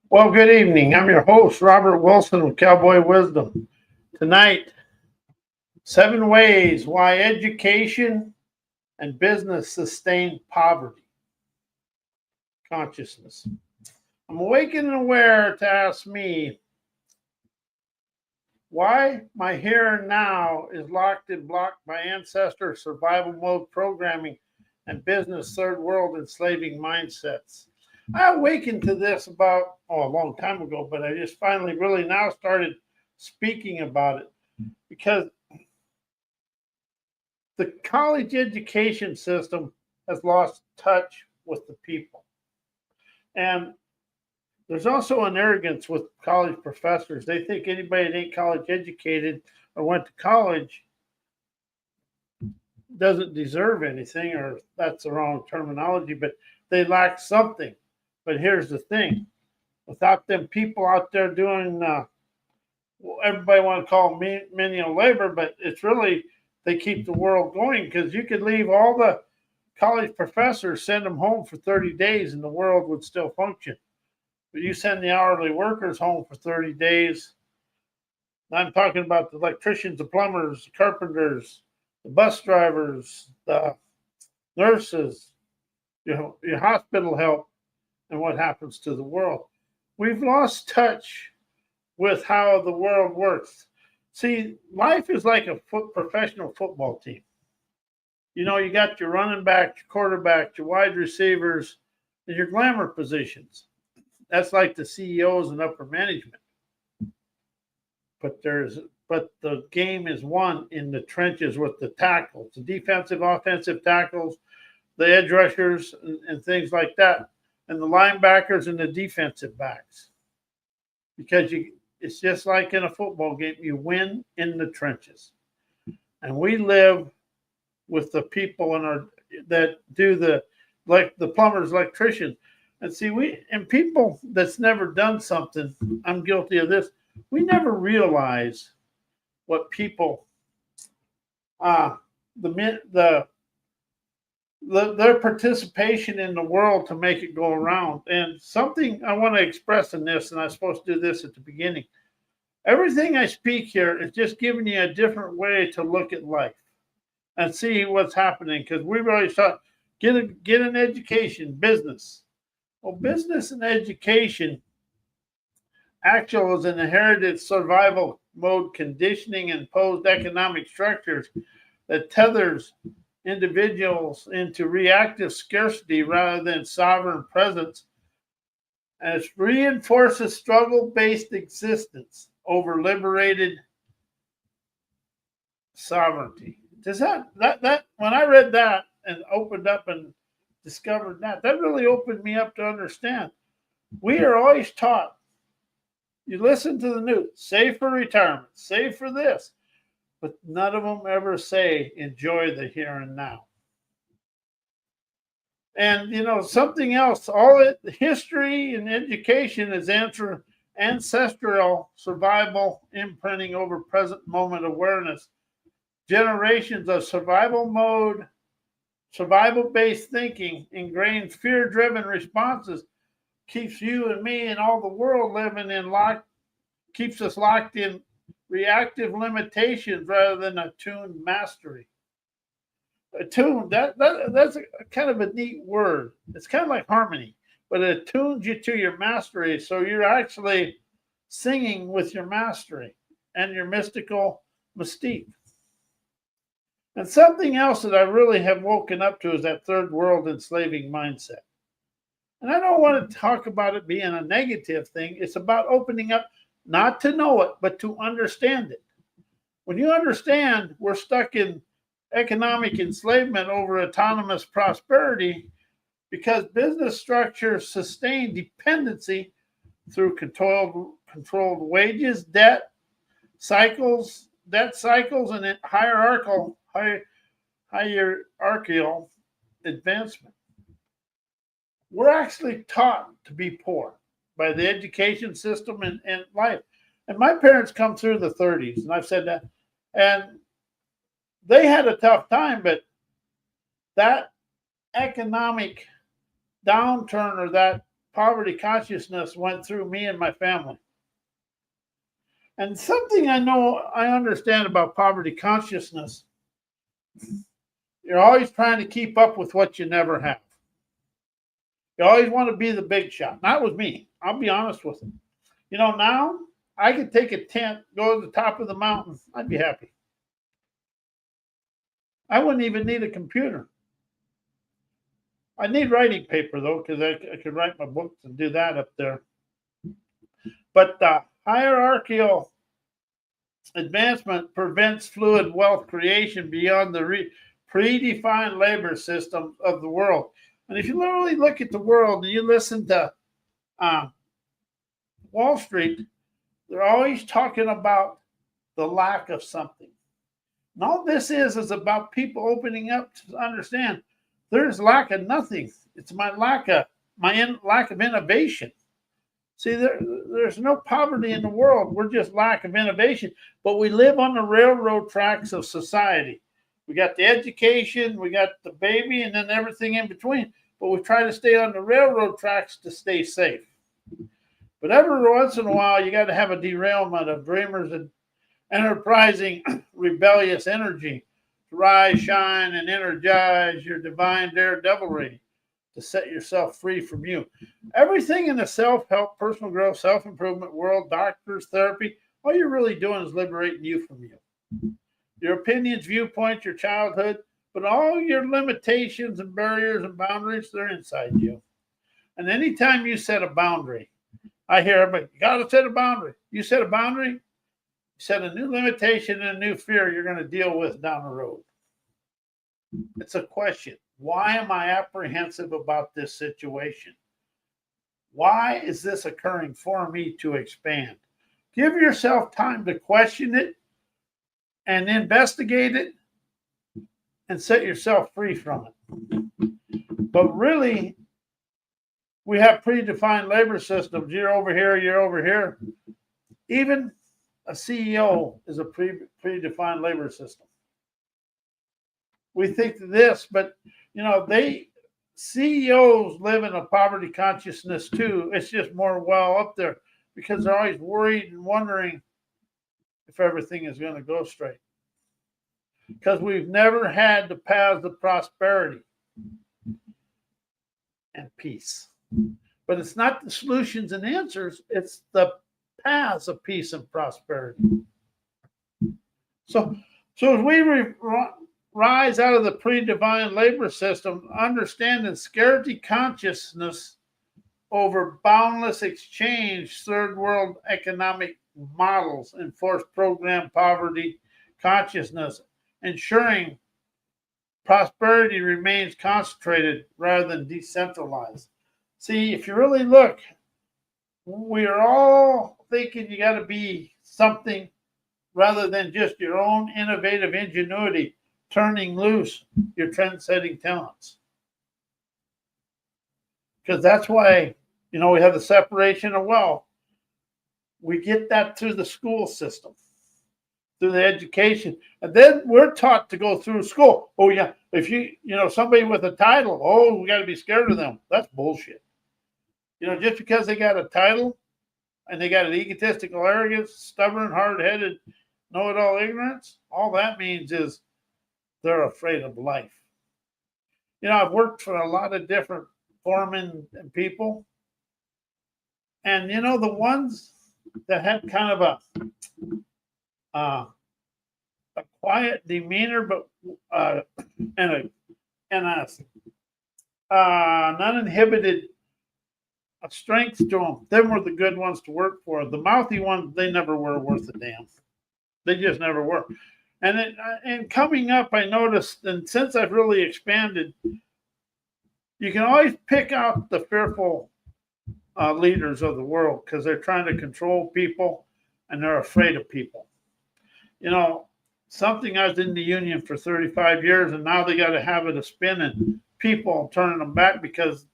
Well, good evening. I'm your host, Robert Wilson with Cowboy Wisdom. Tonight, 7 ways why education and business sustain poverty consciousness. I'm awakened and aware to ask me why my here and now is locked and blocked by ancestor survival mode programming and business third world enslaving mindsets. I awakened to this about a long time ago, but I just finally really now started speaking about it because the college education system has lost touch with the people. And there's also an arrogance with college professors. They think anybody that ain't college educated or went to college doesn't deserve anything, or that's the wrong terminology, but they lack something. But here's the thing, without them people out there doing, everybody want to call it menial labor, but it's really, they keep the world going because you could leave all the college professors, send them home for 30 days and the world would still function. But you send the hourly workers home for 30 days. I'm talking about the electricians, the plumbers, the carpenters, the bus drivers, the nurses, your hospital help, and what happens to the world. We've lost touch with how the world works. See, life is like a professional football team. You got your running back, your quarterback, your wide receivers, and your glamour positions. That's like the CEOs and upper management. But the game is won in the trenches with the tackles, the defensive, offensive tackles, the edge rushers, and things like that, and the linebackers and the defensive backs. Because it's just like in a football game, you win in the trenches, and we live with the people that do the plumbers, electricians, and see people that's never done something. I'm guilty of this. We never realize what people the their participation in the world to make it go around. And something I want to express in this, and I'm supposed to do this at the beginning. Everything I speak here is just giving you a different way to look at life and see what's happening, because we've always thought get an education, business. Well, business and education actual is an inherited survival mode conditioning and imposed economic structures that tethers individuals into reactive scarcity rather than sovereign presence, and it reinforces struggle-based existence over liberated sovereignty. Does that when I read that and opened up and discovered that really opened me up to understand we are always taught. You listen to the news, save for retirement, save for this, but none of them ever say enjoy the here and now. And something else, history and education is ancestral survival imprinting over present moment awareness. Generations of survival mode, survival based thinking, ingrained fear driven responses keeps you and me and all the world living keeps us locked in reactive limitations rather than attuned mastery. Attuned, that's a kind of a neat word. It's kind of like harmony, but it attunes you to your mastery, so you're actually singing with your mastery and your mystical mystique. And something else that I really have woken up to is that third world enslaving mindset. And I don't want to talk about it being a negative thing. It's about opening up, not to know it, but to understand it. When you understand we're stuck in economic enslavement over autonomous prosperity because business structures sustain dependency through controlled wages, debt cycles, and hierarchical advancement. We're actually taught to be poor by the education system and life. And my parents come through the 30s, and I've said that. And they had a tough time, but that economic downturn or that poverty consciousness went through me and my family. And something I understand about poverty consciousness, you're always trying to keep up with what you never have. You always want to be the big shot. Not with me. I'll be honest with you. Now I could take a tent, go to the top of the mountain. I'd be happy. I wouldn't even need a computer. I need writing paper, though, because I could write my books and do that up there. But hierarchical advancement prevents fluid wealth creation beyond the predefined labor system of the world. And if you literally look at the world and you listen to Wall Street, they're always talking about the lack of something. And all this is about people opening up to understand there's lack of nothing. It's my lack of innovation. See, there's no poverty in the world. We're just lack of innovation. But we live on the railroad tracks of society. We got the education, we got the baby, and then everything in between. But we try to stay on the railroad tracks to stay safe. But every once in a while, you got to have a derailment of dreamers and enterprising, rebellious energy to rise, shine, and energize your divine daredevilry to set yourself free from you. Everything in the self-help, personal growth, self-improvement world, doctors, therapy, all you're really doing is liberating you from you. Your opinions, viewpoints, your childhood, but all your limitations and barriers and boundaries, they're inside you. And anytime you set a boundary, I hear everybody, you got to set a boundary. You set a boundary, you set a new limitation and a new fear you're going to deal with down the road. It's a question. Why am I apprehensive about this situation? Why is this occurring for me to expand? Give yourself time to question it and investigate it and set yourself free from it. But really, we have predefined labor systems. You're over here, you're over here. Even a CEO is a predefined labor system. We think this, but CEOs live in a poverty consciousness too. It's just more well up there because they're always worried and wondering if everything is going to go straight. Because we've never had the paths of prosperity and peace. But it's not the solutions and answers, it's the paths of peace and prosperity. So as we rise out of the pre-divine labor system, understanding scarcity consciousness over boundless exchange, third world economic models, enforce program poverty consciousness, ensuring prosperity remains concentrated rather than decentralized. See, if you really look, we are all thinking you got to be something rather than just your own innovative ingenuity, turning loose your trend-setting talents. Because that's why, we have the separation of wealth. We get that through the school system, through the education. And then we're taught to go through school. Oh, yeah, if somebody with a title, we got to be scared of them. That's bullshit. Just because they got a title and they got an egotistical arrogance, stubborn, hard-headed, know-it-all ignorance, all that means is they're afraid of life. I've worked for a lot of different foremen and people. And, the ones that had kind of a quiet demeanor, but and a uninhibited strength to them were the good ones to work for. The mouthy ones, they never were worth a damn. They just never were. And coming up, I noticed, and since I've really expanded, you can always pick out the fearful leaders of the world because they're trying to control people and they're afraid of people. Something, I was in the union for 35 years and now they got a habit of spinning people and turning them back because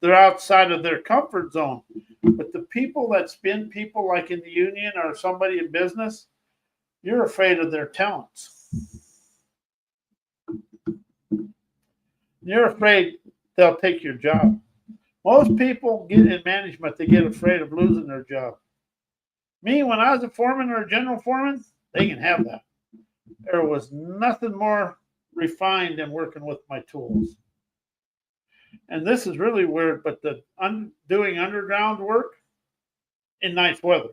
they're outside of their comfort zone. But the people that spin people, like in the union or somebody in business, you're afraid of their talents. You're afraid they'll take your job. Most people get in management, they get afraid of losing their job. Me, when I was a foreman or a general foreman, they can have that. There was nothing more refined than working with my tools. And this is really weird, but doing underground work in nice weather,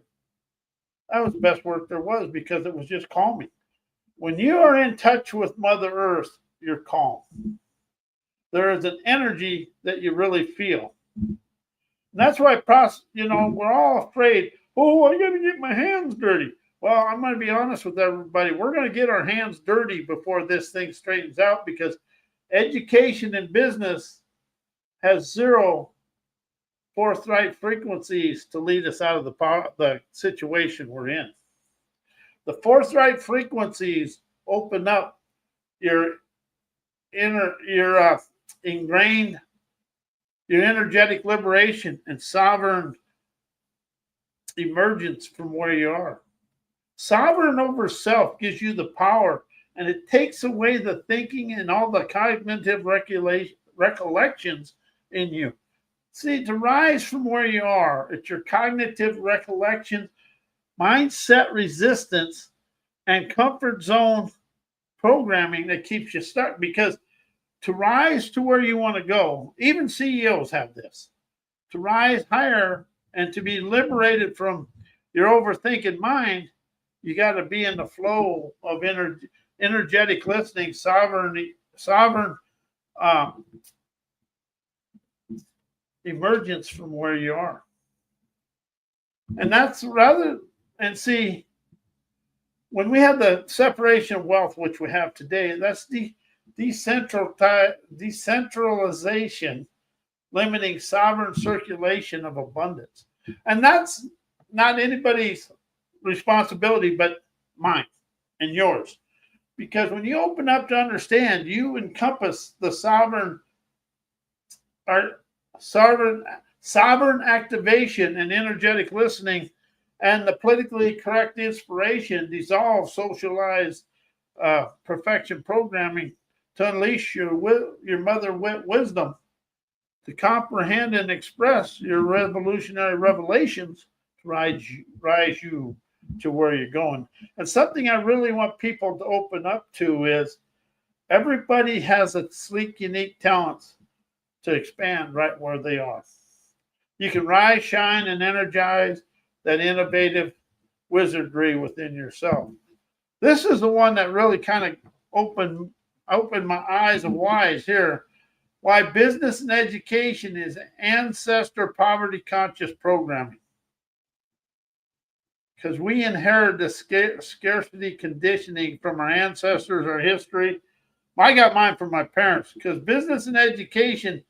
that was the best work there was because it was just calming. When you are in touch with Mother Earth, you're calm. There is an energy that you really feel. And that's why, we're all afraid, oh, I got to get my hands dirty. Well, I'm going to be honest with everybody. We're going to get our hands dirty before this thing straightens out because education and business has zero forthright frequencies to lead us out of the situation we're in. The forthright frequencies open up your ingrained, your energetic liberation and sovereign emergence from where you are. Sovereign over self gives you the power, and it takes away the thinking and all the cognitive recollections in you. See, to rise from where you are, it's your cognitive recollection, mindset resistance, and comfort zone programming that keeps you stuck. Because to rise to where you want to go, even CEOs have this. To rise higher and to be liberated from your overthinking mind, you got to be in the flow of energetic listening, sovereign emergence from where you are. And that's and see, when we have the separation of wealth, which we have today, that's the decentralization, limiting sovereign circulation of abundance. And that's not anybody's responsibility but mine and yours. Because when you open up to understand, you encompass the sovereign activation and energetic listening, and the politically correct inspiration dissolve socialized perfection programming to unleash your mother wisdom, to comprehend and express your revolutionary revelations, to rise you to where you're going. And something I really want people to open up to is everybody has a sleek, unique talents to expand right where they are. You can rise, shine, and energize that innovative wizardry within yourself. This is the one that really kind of opened my eyes of wise here. Why business and education is ancestor poverty conscious programming. Because we inherit the scarcity conditioning from our ancestors, our history. I got mine from my parents, because business and education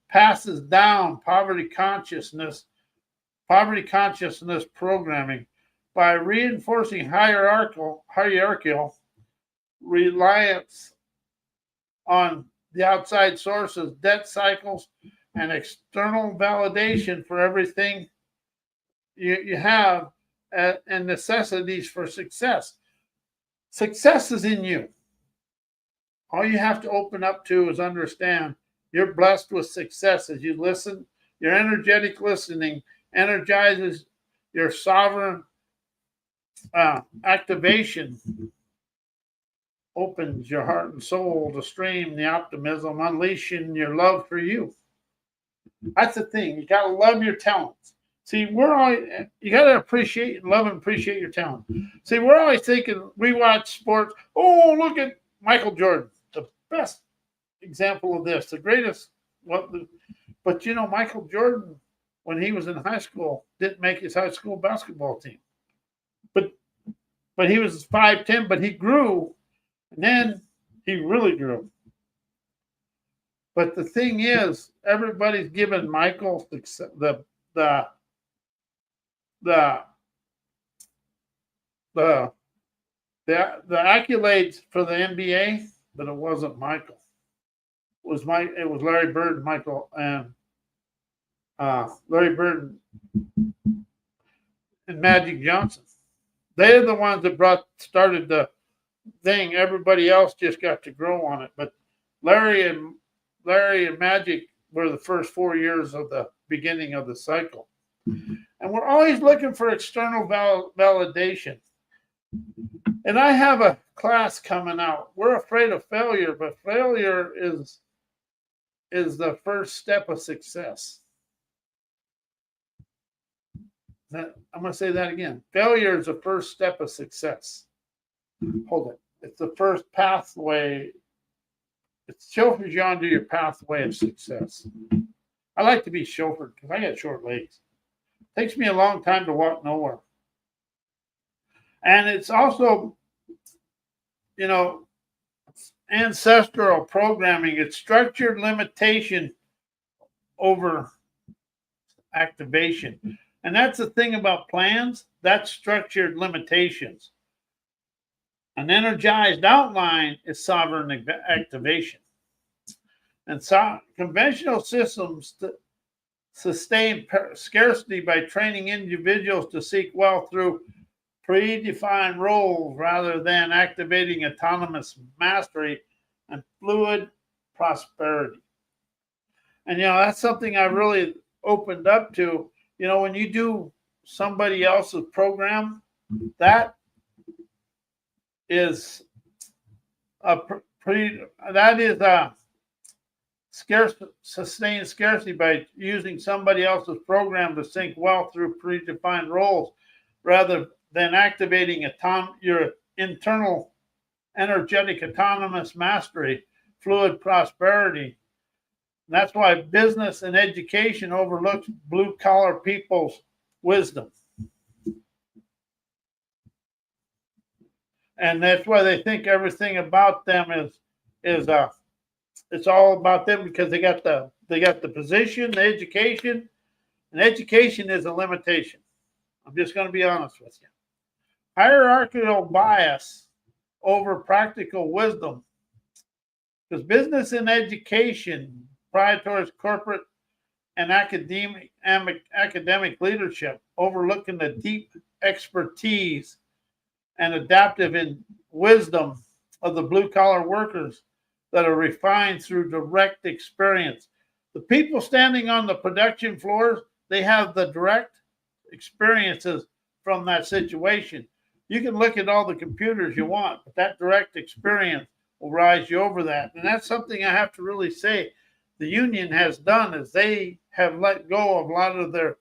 passes down poverty consciousness programming by reinforcing hierarchical reliance on the outside sources, debt cycles, and external validation for everything you have, and necessities for success. Success is in you. All you have to open up to is understand you're blessed with success as you listen. Your energetic listening energizes your sovereign activation, opens your heart and soul to stream the optimism, unleashing your love for you. That's the thing. You got to love your talents. See, you got to appreciate, love and appreciate your talent. See, we're always thinking, we watch sports. Oh, look at Michael Jordan, the best example of this, the greatest. But Michael Jordan, when he was in high school, didn't make his high school basketball team. But he was 5'10", but he grew, and then he really grew. But the thing is, everybody's giving Michael the accolades for the NBA, but it wasn't Michael. It was Larry Bird, Michael, and Larry Bird and Magic Johnson. They're the ones that started the Everybody else just got to grow on it. But Larry and Magic were the first 4 years of the beginning of the cycle. And we're always looking for external validation. And I have a class coming out. We're afraid of failure, but failure is the first step of success. I'm going to say that again. Failure is the first step of success. Hold it. It's the first pathway. It chauffeurs you onto your pathway of success. I like to be chauffeured because I got short legs. It takes me a long time to walk nowhere. And it's also, you know, ancestral programming. It's structured limitation over activation. And that's the thing about plans. That's structured limitations. An energized outline is sovereign activation. And conventional systems sustain scarcity by training individuals to seek wealth through predefined roles rather than activating autonomous mastery and fluid prosperity. And, you know, that's something I really opened up to. You know, when you do somebody else's program, that is a sustained scarcity by using somebody else's program to sink wealth through predefined roles rather than activating your internal energetic autonomous mastery, fluid prosperity. And that's why business and education overlooks blue-collar people's wisdom. And that's why they think everything about them is it's all about them because they got the position, the education, and education is a limitation. I'm just going to be honest with you. Hierarchical bias over practical wisdom, because business and education, prior towards corporate and academic leadership, overlooking the deep expertise and adaptive in wisdom of the blue-collar workers that are refined through direct experience. The people standing on the production floors, they have the direct experiences from that situation. You can look at all the computers you want, but that direct experience will rise you over that. And that's something I have to really say the union has done, is they have let go of a lot of their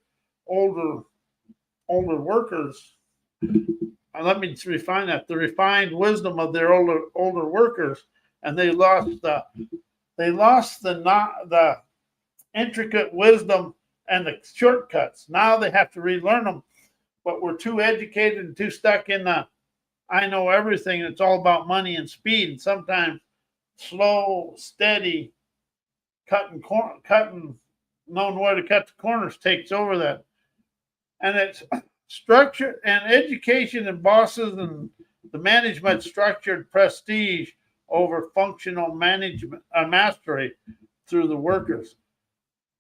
older workers. And let me refine that, the refined wisdom of their older workers, and they lost the intricate wisdom and the shortcuts. Now they have to relearn them, but we're too educated and too stuck in the I know everything. It's all about money and speed, and sometimes slow, steady, cutting, knowing where to cut the corners takes over that. And it's structure and education and bosses and the management structured prestige over functional management mastery through the workers.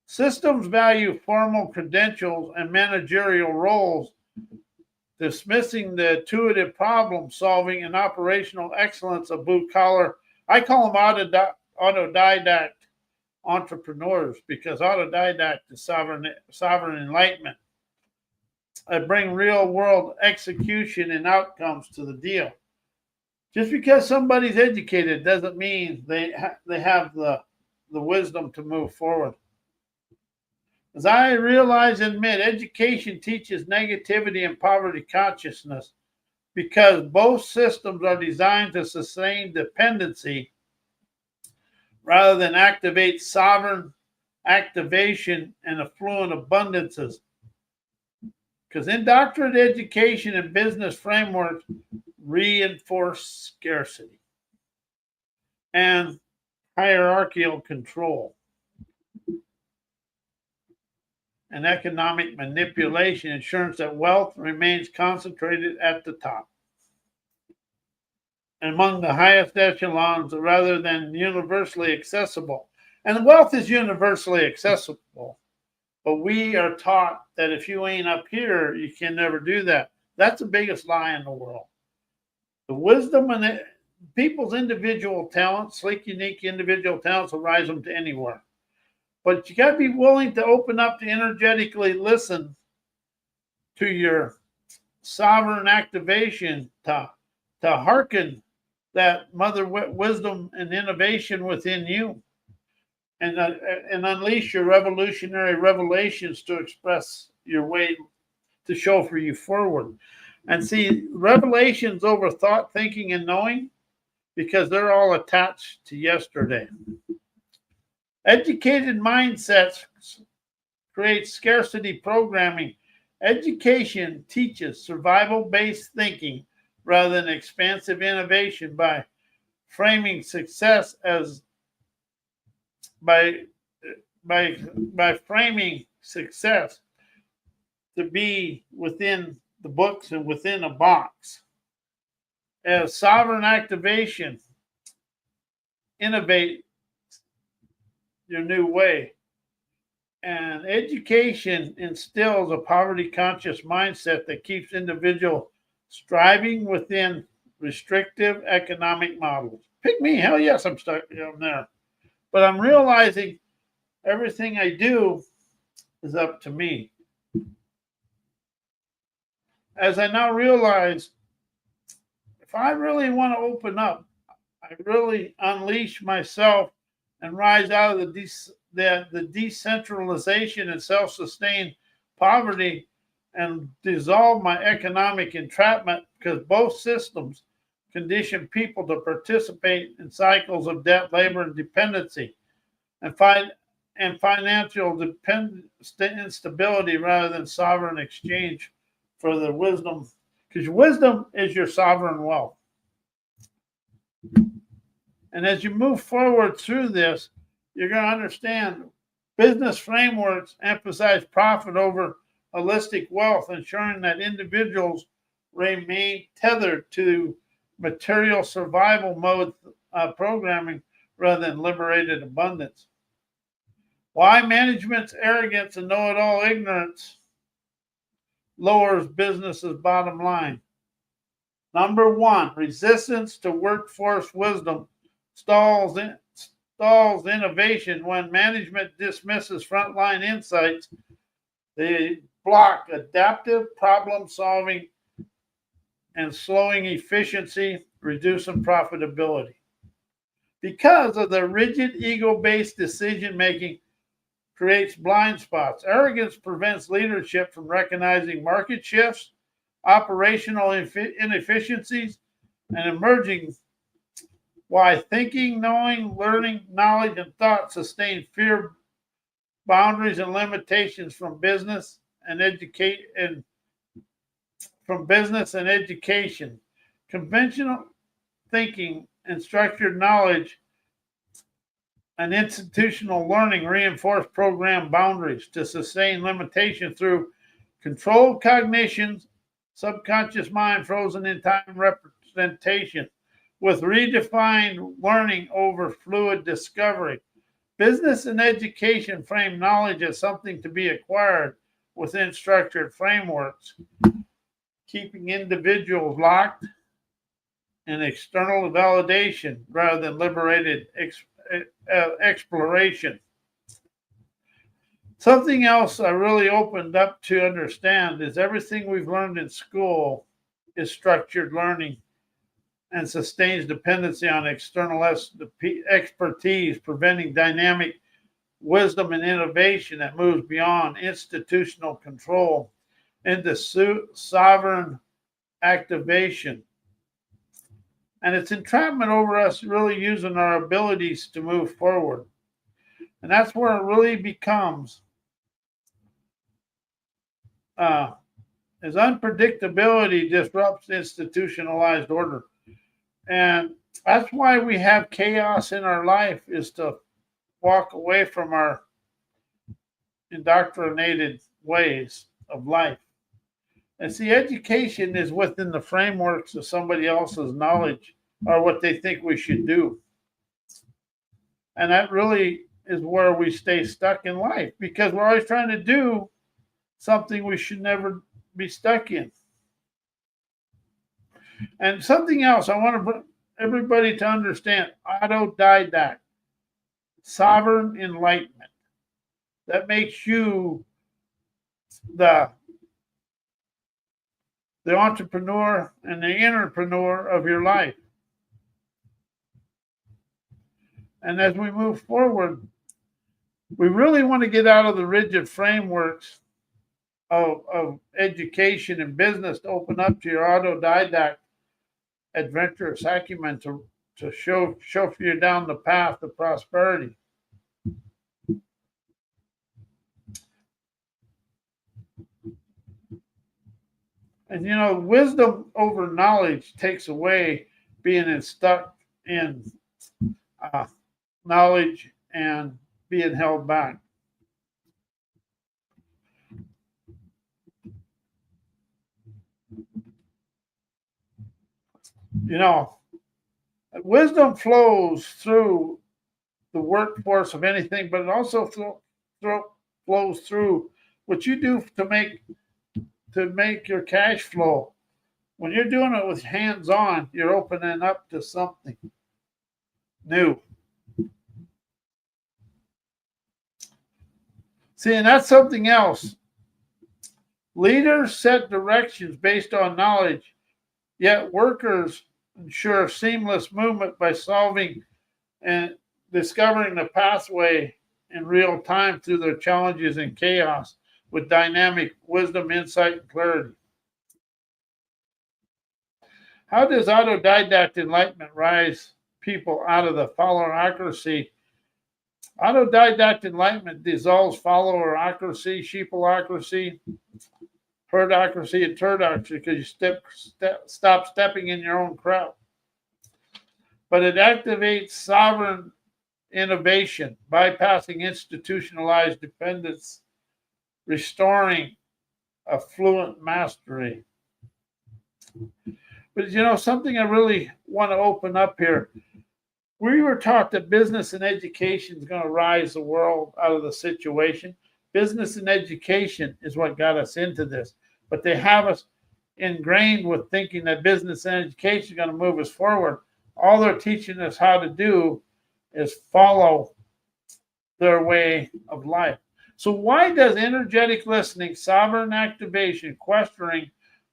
Systems value formal credentials and managerial roles, dismissing the intuitive problem solving and operational excellence of blue collar. I call them autodidact entrepreneurs, because autodidact is sovereign enlightenment. I bring real world execution and outcomes to the deal. Just because somebody's educated doesn't mean they have the wisdom to move forward. As I realize and admit, education teaches negativity and poverty consciousness because both systems are designed to sustain dependency rather than activate sovereign activation and affluent abundances. Because indoctrinated education and business frameworks reinforce scarcity and hierarchical control and economic manipulation ensures that wealth remains concentrated at the top and among the highest echelons rather than universally accessible. And wealth is universally accessible, but we are taught that if you ain't up here, you can never do that. That's the biggest lie in the world. The wisdom and people's individual talents, sleek, unique individual talents will rise them to anywhere. But you got to be willing to open up to energetically listen to your sovereign activation, to hearken that mother wisdom and innovation within you, and unleash your revolutionary revelations to express your way to show for you forward. And see, revelations over thought, thinking, and knowing, because they're all attached to yesterday. Educated mindsets create scarcity programming. Education teaches survival-based thinking rather than expansive innovation by framing success as by framing success to be within the books and within a box. As sovereign activation, innovate your new way. And education instills a poverty conscious mindset that keeps individual striving within restrictive economic models. Pick me, hell yes, I'm stuck there. But I'm realizing everything I do is up to me. As I now realize, if I really want to open up, I really unleash myself and rise out of the decentralization and self-sustained poverty and dissolve my economic entrapment, because both systems condition people to participate in cycles of debt, labor, and dependency, and financial instability rather than sovereign exchange for the wisdom, because wisdom is your sovereign wealth. And as you move forward through this, you're going to understand business frameworks emphasize profit over holistic wealth, ensuring that individuals remain tethered to material survival mode programming rather than liberated abundance. Why management's arrogance and know-it-all ignorance lowers business's bottom line. Number one, resistance to workforce wisdom stalls innovation. When management dismisses frontline insights, they block adaptive problem solving and slowing efficiency, reducing profitability. Because of the rigid ego-based decision making creates blind spots. Arrogance prevents leadership from recognizing market shifts, operational inefficiencies, and emerging why thinking, knowing, learning, knowledge, and thought sustain fear, boundaries, and limitations from business and education. Conventional thinking and structured knowledge and institutional learning reinforce program boundaries to sustain limitation through controlled cognitions, subconscious mind frozen in time representation, with redefined learning over fluid discovery. Business and education frame knowledge as something to be acquired within structured frameworks, keeping individuals locked in external validation rather than liberated exploration. Something else I really opened up to understand is everything we've learned in school is structured learning and sustains dependency on external expertise, preventing dynamic wisdom and innovation that moves beyond institutional control into sovereign activation. And it's entrapment over us really using our abilities to move forward. And that's where it really becomes as unpredictability disrupts institutionalized order. And that's why we have chaos in our life, is to walk away from our indoctrinated ways of life. And see, education is within the frameworks of somebody else's knowledge or what they think we should do. And that really is where we stay stuck in life, because we're always trying to do something we should never be stuck in. And something else I want to put everybody to understand, autodidact, sovereign enlightenment. that makes you the entrepreneur and the entrepreneur of your life. And as we move forward, we really want to get out of the rigid frameworks of education and business to open up to your autodidact adventurous acumen to show you down the path of prosperity. And you know, wisdom over knowledge takes away being stuck in knowledge and being held back. You know, wisdom flows through the workforce of anything, but it also flows through what you do to make your cash flow. When you're doing it with hands on, you're opening up to something new. See, and that's something else. Leaders set directions based on knowledge, yet workers ensure seamless movement by solving and discovering the pathway in real time through their challenges and chaos with dynamic wisdom, insight, and clarity. How does autodidact enlightenment rise people out of the followerocracy? Autodidact enlightenment dissolves followerocracy, sheepleocracy, herdocracy, and turdocracy because you stop stepping in your own crowd. But it activates sovereign innovation, bypassing institutionalized dependence, restoring affluent mastery. But you know, something I really want to open up here. We were taught that business and education is going to rise the world out of the situation. Business and education is what got us into this. But they have us ingrained with thinking that business and education is going to move us forward. All they're teaching us how to do is follow their way of life. So why does energetic listening, sovereign activation, questioning,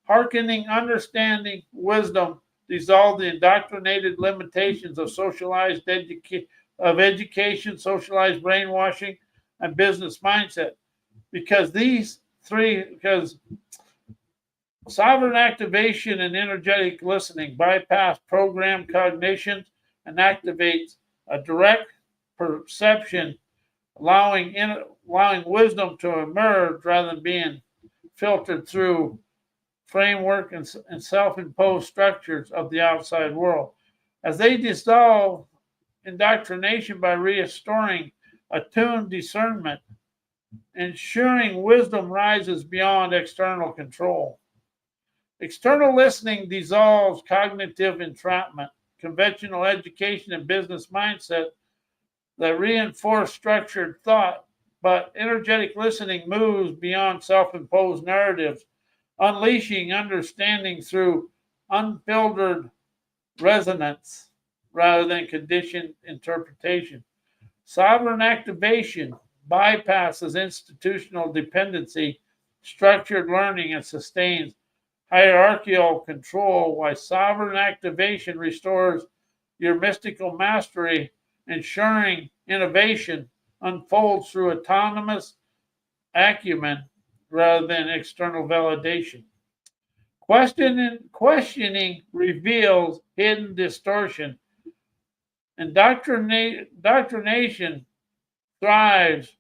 hearkening, understanding, wisdom dissolve the indoctrinated limitations of education, socialized brainwashing, and business mindset? Because sovereign activation and energetic listening bypass program cognition and activates a direct perception, allowing wisdom to emerge rather than being filtered through framework and self-imposed structures of the outside world. As they dissolve indoctrination by restoring attuned discernment, ensuring wisdom rises beyond external control. External listening dissolves cognitive entrapment, conventional education and business mindset that reinforce structured thought, but energetic listening moves beyond self-imposed narratives, unleashing understanding through unfiltered resonance rather than conditioned interpretation. Sovereign activation bypasses institutional dependency, structured learning, and sustains hierarchical control, while sovereign activation restores your mystical mastery, ensuring innovation unfolds through autonomous acumen rather than external validation. Questioning reveals hidden distortion. Indoctrination thrives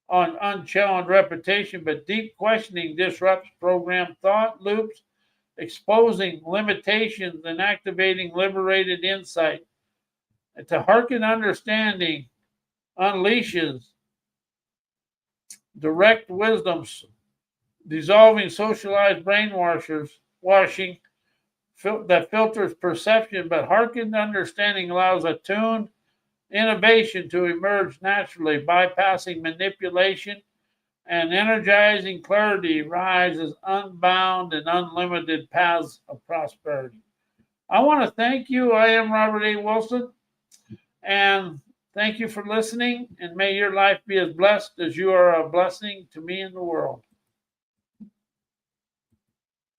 on unchallenged repetition, but deep questioning disrupts programmed thought loops, exposing limitations and activating liberated insight. And to hearken understanding unleashes direct wisdom, dissolving socialized brainwashing that filters perception, but hearkened understanding allows attuned innovation to emerge naturally, bypassing manipulation, and energizing clarity rises unbound and unlimited paths of prosperity. I want to thank you. I am Robert A. Wilson, and Thank you for listening, and may your life be as blessed as you are a blessing to me and the world.